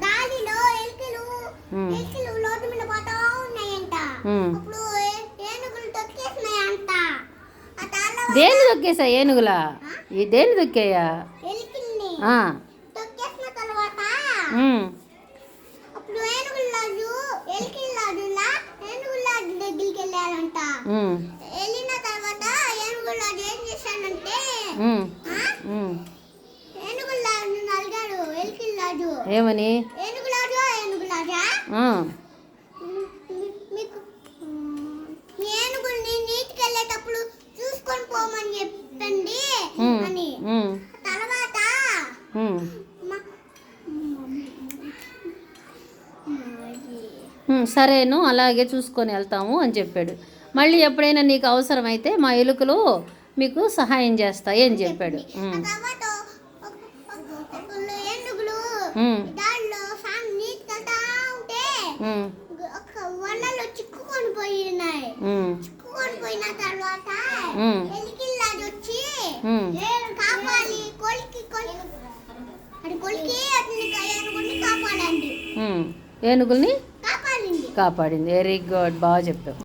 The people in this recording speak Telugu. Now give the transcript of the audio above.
దారిలో ఎలుకలు రోడ్డు మీద పోతా ఉన్నాయంట. అప్పుడు ఏనుగులు తొక్కేసినాయంట. దేన్ని తొక్కేసా? ఏనుగులా? ఈ దేన్ని తొక్కేయా? ఎలుకల్ని తొక్కేసిన తర్వాత అప్పుడు ఏనుగుల రాజు దగ్గరికి వెళ్ళారంట. వెళ్ళిన తర్వాత ఏనుగుల రాజు ఏం చేశాడంటే ఏనుగుల రాజుని అడిగాడు ఎలుకల రాజు. ఏమని? ఏనుగులాజా మీకు మీ ఏనుగుల్ని నీటికి వెళ్ళేటప్పుడు చూసుకొని పోమని చెప్పండి అని. తర్వాత సరేను, అలాగే చూసుకొని వెళ్తాము అని చెప్పాడు. మళ్ళీ ఎప్పుడైనా నీకు అవసరమైతే మా ఎలుకలు మీకు సహాయం చేస్తాయి అని చెప్పాడు. చిక్కుకొని పోయిన తర్వాత ఎలికిల్లాది వచ్చి కాపాడి ఏనుగుల్ని కాపాడింది. కాపాడింది. వెరీ గుడ్, బాగా చెప్పావు.